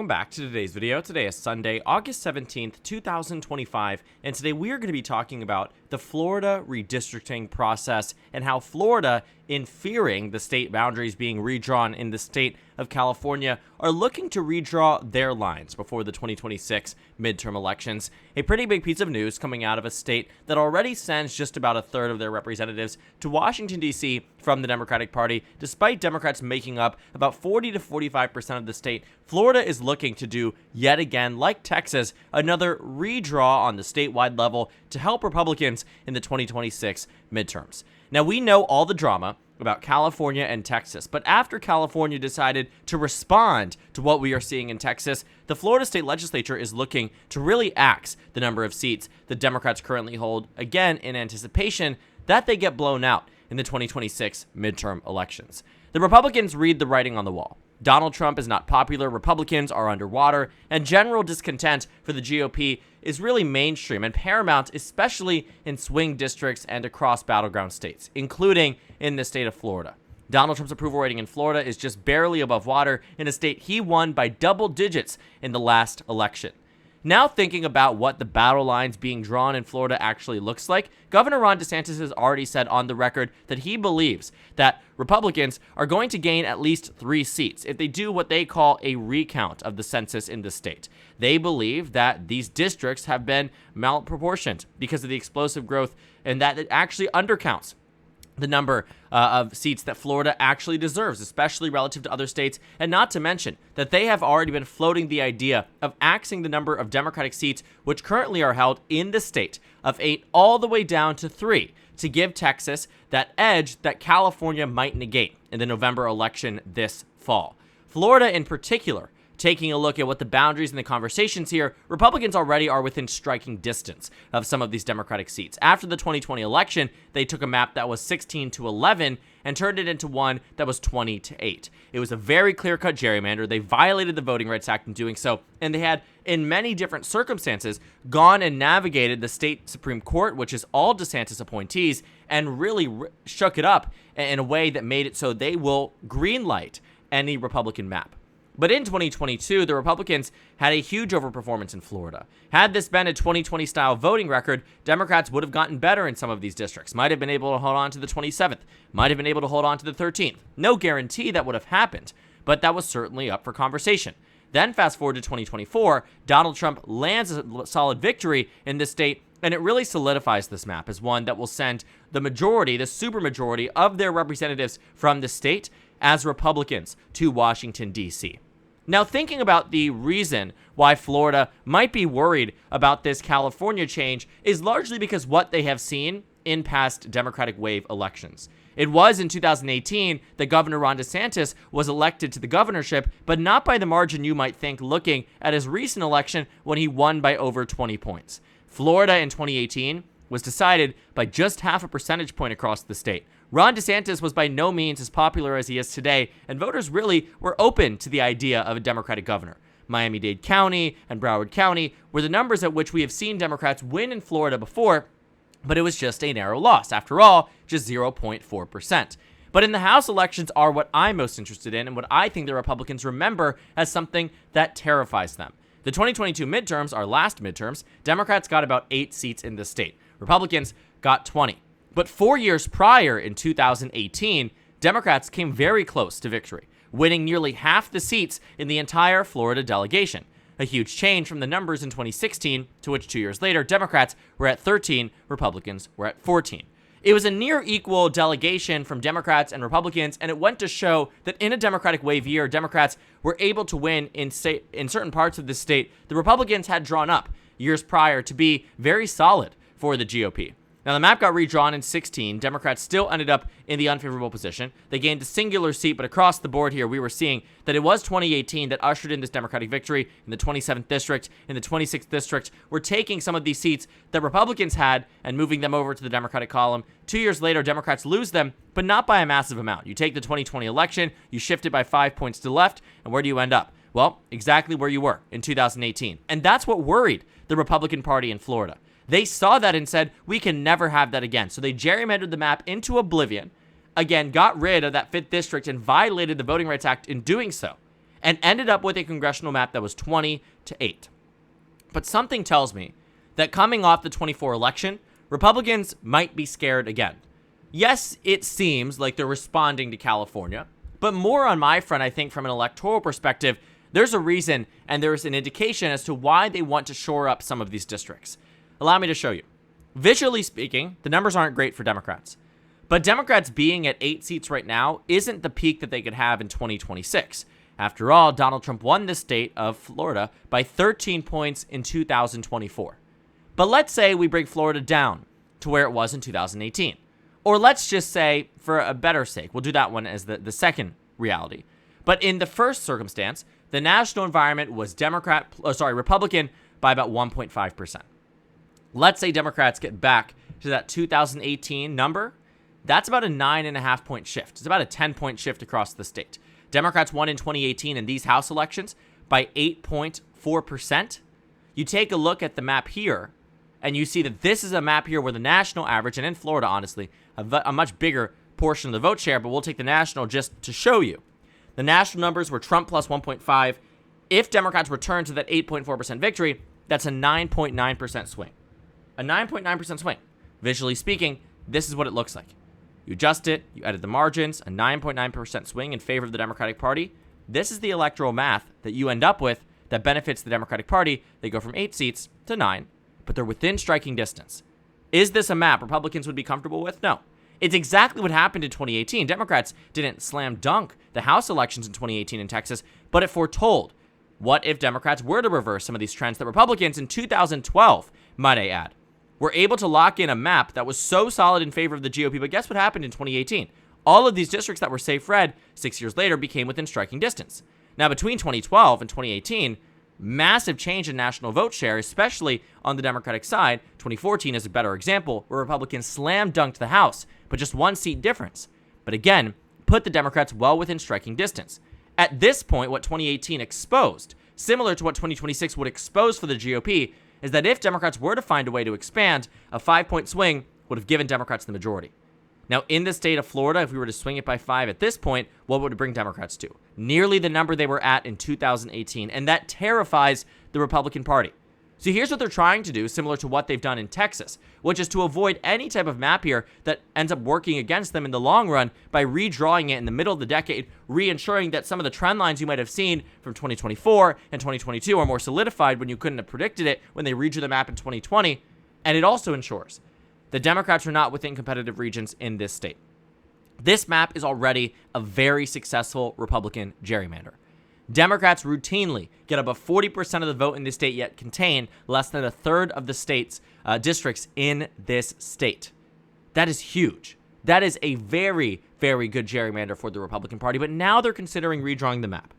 Welcome back to today's video. Today is Sunday, August 17th, 2025, and today we are going to be talking about the Florida redistricting process and how Florida, in fearing the state boundaries being redrawn in the state of California, are looking to redraw their lines before the 2026 midterm elections. A pretty big piece of news coming out of a state that already sends just about a third of their representatives to Washington, D.C. from the Democratic Party. Despite Democrats making up about 40 to 45% of the state, Florida is looking to do, yet again, like Texas, another redraw on the statewide level to help Republicans in the 2026 midterms. Now, we know all the drama about California and Texas, but after California decided to respond to what we are seeing in Texas, the Florida state legislature is looking to really axe the number of seats the Democrats currently hold, again in anticipation that they get blown out in the 2026 midterm elections. The Republicans read the writing on the wall. Donald Trump is not popular, Republicans are underwater, and general discontent for the GOP is really mainstream and paramount, especially in swing districts and across battleground states, including in the state of Florida. Donald Trump's approval rating in Florida is just barely above water in a state he won by double digits in the last election. Now thinking about what the battle lines being drawn in Florida actually looks like, Governor Ron DeSantis has already said on the record that he believes that Republicans are going to gain at least 3 seats if they do what they call a recount of the census in the state. They believe that these districts have been malproportioned because of the explosive growth and that it actually undercounts the number of seats that Florida actually deserves, especially relative to other states, and not to mention that they have already been floating the idea of axing the number of Democratic seats which currently are held in the state of 8 all the way down to 3 to give Texas that edge that California might negate in the November election this fall. Florida in particular, taking a look at what the boundaries and the conversations here, Republicans already are within striking distance of some of these Democratic seats. After the 2020 election, they took a map that was 16-11 and turned it into one that was 20-8. It was a very clear-cut gerrymander. They violated the Voting Rights Act in doing so, and they had, in many different circumstances, gone and navigated the state Supreme Court, which is all DeSantis appointees, and really shook it up in a way that made it so they will greenlight any Republican map. But in 2022, the Republicans had a huge overperformance in Florida. Had this been a 2020-style voting record, Democrats would have gotten better in some of these districts, might have been able to hold on to the 27th, might have been able to hold on to the 13th. No guarantee that would have happened, but that was certainly up for conversation. Then fast forward to 2024, Donald Trump lands a solid victory in this state, and it really solidifies this map as one that will send the majority, the supermajority of their representatives from the state as Republicans to Washington, D.C. Now, thinking about the reason why Florida might be worried about this California change is largely because what they have seen in past Democratic wave elections. It was in 2018 that Governor Ron DeSantis was elected to the governorship, but not by the margin you might think looking at his recent election when he won by over 20 points. Florida in 2018 was decided by just half a percentage point across the state. Ron DeSantis was by no means as popular as he is today, and voters really were open to the idea of a Democratic governor. Miami-Dade County and Broward County were the numbers at which we have seen Democrats win in Florida before, but it was just a narrow loss. After all, just 0.4%. But in the House elections are what I'm most interested in and what I think the Republicans remember as something that terrifies them. The 2022 midterms, our last midterms, Democrats got about 8 seats in the state. Republicans got 20. But 4 years prior, in 2018, Democrats came very close to victory, winning nearly half the seats in the entire Florida delegation. A huge change from the numbers in 2016, to which 2 years later, Democrats were at 13, Republicans were at 14. It was a near equal delegation from Democrats and Republicans, and it went to show that in a Democratic wave year, Democrats were able to win in certain parts of the state the Republicans had drawn up years prior to be very solid for the GOP. Now, the map got redrawn in 16. Democrats still ended up in the unfavorable position. They gained a singular seat, but across the board here, we were seeing that it was 2018 that ushered in this Democratic victory in the 27th district, in the 26th district. We're taking some of these seats that Republicans had and moving them over to the Democratic column. 2 years later, Democrats lose them, but not by a massive amount. You take the 2020 election, you shift it by 5 points to the left, and where do you end up? Well, exactly where you were in 2018. And that's what worried the Republican Party in Florida. They saw that and said, we can never have that again. So they gerrymandered the map into oblivion, again, got rid of that 5th district and violated the Voting Rights Act in doing so. and ended up with a congressional map that was 20-8. But something tells me that coming off the 24 election, Republicans might be scared again. Yes, it seems like they're responding to California, but more on my front, I think from an electoral perspective, there's a reason and there's an indication as to why they want to shore up some of these districts. Allow me to show you. Visually speaking, the numbers aren't great for Democrats. But Democrats being at 8 seats right now isn't the peak that they could have in 2026. After all, Donald Trump won the state of Florida by 13 points in 2024. But let's say we bring Florida down to where it was in 2018. Or let's just say, for a better sake, we'll do that one as the second reality. But in the first circumstance, the national environment was Republican by about 1.5%. Let's say Democrats get back to that 2018 number. That's about a 9.5 point shift. It's about a 10-point shift across the state. Democrats won in 2018 in these House elections by 8.4%. You take a look at the map here, and you see that this is a map here where the national average, and in Florida, honestly, a much bigger portion of the vote share, but we'll take the national just to show you. The national numbers were Trump plus 1.5. If Democrats return to that 8.4% victory, that's a 9.9% swing. A 9.9% swing. Visually speaking, this is what it looks like. You adjust it, you edit the margins, a 9.9% swing in favor of the Democratic Party. This is the electoral math that you end up with that benefits the Democratic Party. They go from 8 seats to 9, but they're within striking distance. Is this a map Republicans would be comfortable with? No. It's exactly what happened in 2018. Democrats didn't slam dunk the House elections in 2018 in Texas, but it foretold. What if Democrats were to reverse some of these trends that Republicans in 2012, might I add, were able to lock in a map that was so solid in favor of the GOP? But guess what happened in 2018? All of these districts that were safe red 6 years later became within striking distance. Now, between 2012 and 2018, massive change in national vote share, especially on the Democratic side. 2014 is a better example, where Republicans slam dunked the House, but just 1 seat difference. But again, put the Democrats well within striking distance. At this point, what 2018 exposed, similar to what 2026 would expose for the GOP, is that if Democrats were to find a way to expand, a 5-point swing would have given Democrats the majority. Now, in the state of Florida, if we were to swing it by 5 at this point, what would it bring Democrats to? Nearly the number they were at in 2018, and that terrifies the Republican Party. So here's what they're trying to do, similar to what they've done in Texas, which is to avoid any type of map here that ends up working against them in the long run by redrawing it in the middle of the decade, re-ensuring that some of the trend lines you might have seen from 2024 and 2022 are more solidified when you couldn't have predicted it when they redrew the map in 2020. And it also ensures the Democrats are not within competitive regions in this state. This map is already a very successful Republican gerrymander. Democrats routinely get above 40% of the vote in this state, yet contain less than a third of the state's districts in this state. That is huge. That is a very, very good gerrymander for the Republican Party, but now they're considering redrawing the map.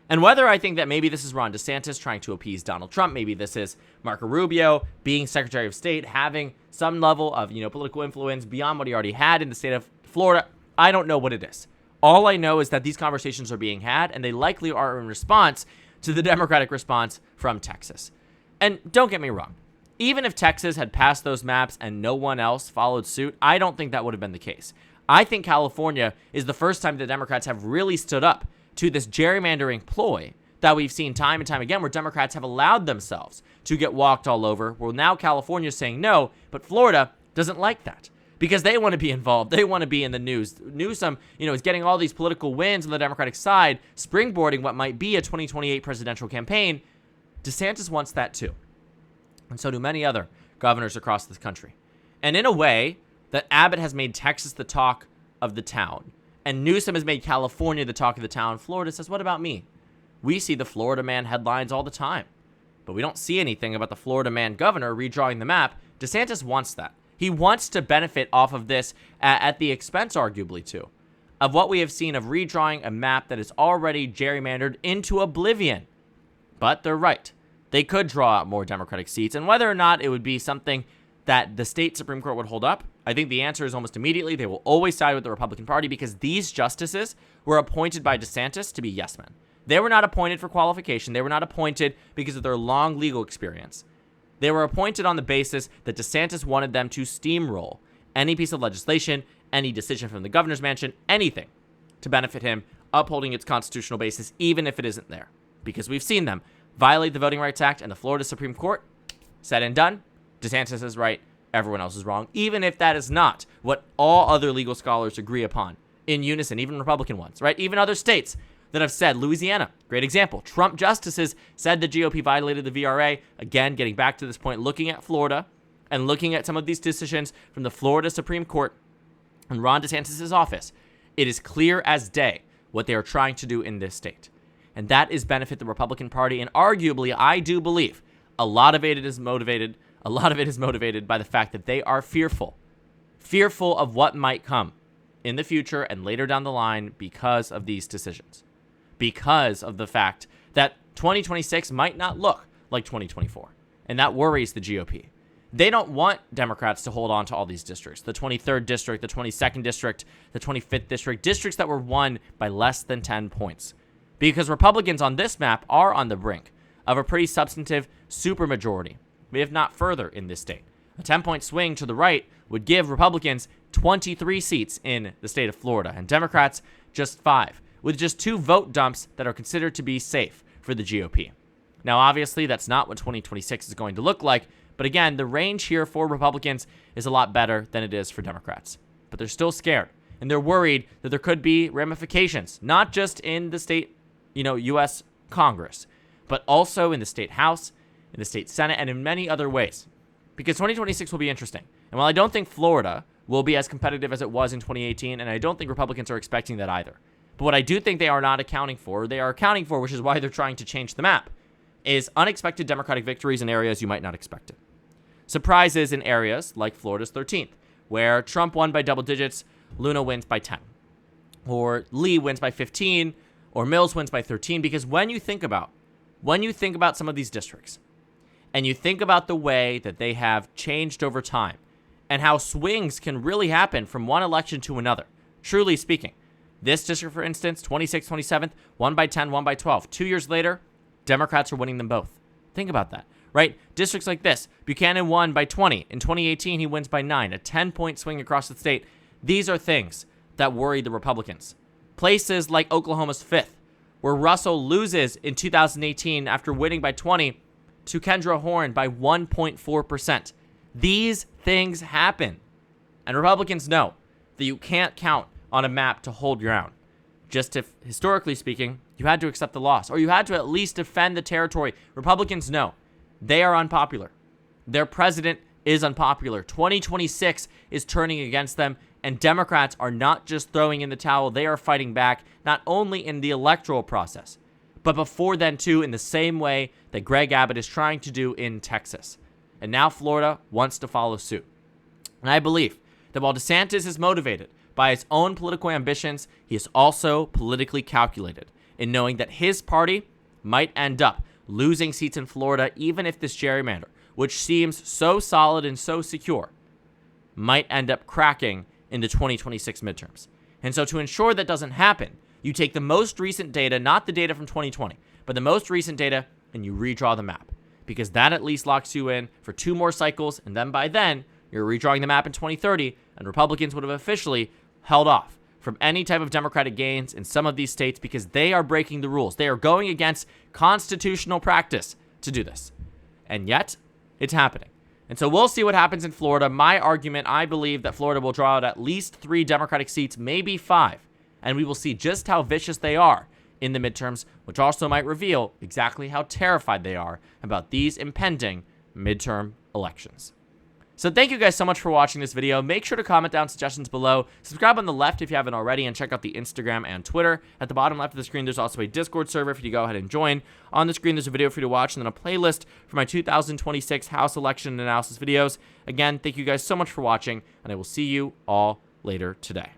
And whether I think that maybe this is Ron DeSantis trying to appease Donald Trump, maybe this is Marco Rubio being Secretary of State, having some level of, political influence beyond what he already had in the state of Florida, I don't know what it is. All I know is that these conversations are being had, and they likely are in response to the Democratic response from Texas. And don't get me wrong, even if Texas had passed those maps and no one else followed suit, I don't think that would have been the case. I think California is the first time the Democrats have really stood up to this gerrymandering ploy that we've seen time and time again, where Democrats have allowed themselves to get walked all over. Well, now California is saying no, but Florida doesn't like that because they want to be involved. They want to be in the news. Newsom, is getting all these political wins on the Democratic side, springboarding what might be a 2028 presidential campaign. DeSantis wants that too. And so do many other governors across this country. And in a way that Abbott has made Texas the talk of the town, and Newsom has made California the talk of the town, Florida says, what about me? We see the Florida man headlines all the time, but we don't see anything about the Florida man governor redrawing the map. DeSantis wants that. He wants to benefit off of this at the expense, arguably, too, of what we have seen of redrawing a map that is already gerrymandered into oblivion. But they're right. They could draw out more Democratic seats, and whether or not it would be something that the state Supreme Court would hold up, I think the answer is almost immediately they will always side with the Republican Party because these justices were appointed by DeSantis to be yes men. They were not appointed for qualification. They were not appointed because of their long legal experience. They were appointed on the basis that DeSantis wanted them to steamroll any piece of legislation, any decision from the governor's mansion, anything to benefit him upholding its constitutional basis, even if it isn't there. Because we've seen them violate the Voting Rights Act, and the Florida Supreme Court, said and done, DeSantis is right, everyone else is wrong, even if that is not what all other legal scholars agree upon in unison, even Republican ones, right? Even other states that have said, Louisiana, great example. Trump justices said the GOP violated the VRA. Again, getting back to this point, looking at Florida and looking at some of these decisions from the Florida Supreme Court and Ron DeSantis' office, it is clear as day what they are trying to do in this state. And that is benefit the Republican Party. And arguably, I do believe a lot of it is motivated by the fact that they are fearful of what might come in the future and later down the line because of these decisions. Because of the fact that 2026 might not look like 2024. And that worries the GOP. They don't want Democrats to hold on to all these districts. The 23rd district, the 22nd district, the 25th district, districts that were won by less than 10 points. Because Republicans on this map are on the brink of a pretty substantive supermajority, if not further, in this state. A 10-point swing to the right would give Republicans 23 seats in the state of Florida, and Democrats just 5, with just 2 vote dumps that are considered to be safe for the GOP. Now, obviously, that's not what 2026 is going to look like, but again, the range here for Republicans is a lot better than it is for Democrats. But they're still scared, and they're worried that there could be ramifications, not just in the state, U.S. Congress, but also in the state House, in the state Senate, and in many other ways. Because 2026 will be interesting. And while I don't think Florida will be as competitive as it was in 2018, and I don't think Republicans are expecting that either. But what I do think they are not accounting for, which is why they're trying to change the map, is unexpected Democratic victories in areas you might not expect it. Surprises in areas like Florida's 13th, where Trump won by double digits, Luna wins by 10. Or Lee wins by 15, or Mills wins by 13, because when you think about some of these districts, and you think about the way that they have changed over time, and how swings can really happen from one election to another, truly speaking. This district, for instance, 26th, 27th, 1 by 10, 1 by 12. 2 years later, Democrats are winning them both. Think about that, right? Districts like this, Buchanan won by 20. In 2018, he wins by 9, a 10-point swing across the state. These are things that worry the Republicans. Places like Oklahoma's 5th, where Russell loses in 2018 after winning by 20 to Kendra Horn by 1.4%. These things happen. And Republicans know that you can't count on a map to hold your own. Just if, historically speaking, you had to accept the loss, or you had to at least defend the territory. Republicans know they are unpopular. Their president is unpopular. 2026 is turning against them, and Democrats are not just throwing in the towel, they are fighting back, not only in the electoral process, but before then too, in the same way that Greg Abbott is trying to do in Texas. And now Florida wants to follow suit. And I believe that while DeSantis is motivated by his own political ambitions, he is also politically calculated in knowing that his party might end up losing seats in Florida, even if this gerrymander, which seems so solid and so secure, might end up cracking in the 2026 midterms. And so to ensure that doesn't happen, you take the most recent data, not the data from 2020, but the most recent data, and you redraw the map. Because that at least locks you in for 2 more cycles, and then by then, you're redrawing the map in 2030, and Republicans would have officially held off from any type of Democratic gains in some of these states because they are breaking the rules. They are going against constitutional practice to do this. And yet, it's happening. And so we'll see what happens in Florida. My argument, I believe that Florida will draw out at least 3 Democratic seats, maybe 5. And we will see just how vicious they are in the midterms, which also might reveal exactly how terrified they are about these impending midterm elections. So thank you guys so much for watching this video. Make sure to comment down suggestions below. Subscribe on the left if you haven't already, and check out the Instagram and Twitter. At the bottom left of the screen, there's also a Discord server for you to go ahead and join. On the screen, there's a video for you to watch, and then a playlist for my 2026 House election analysis videos. Again, thank you guys so much for watching, and I will see you all later today.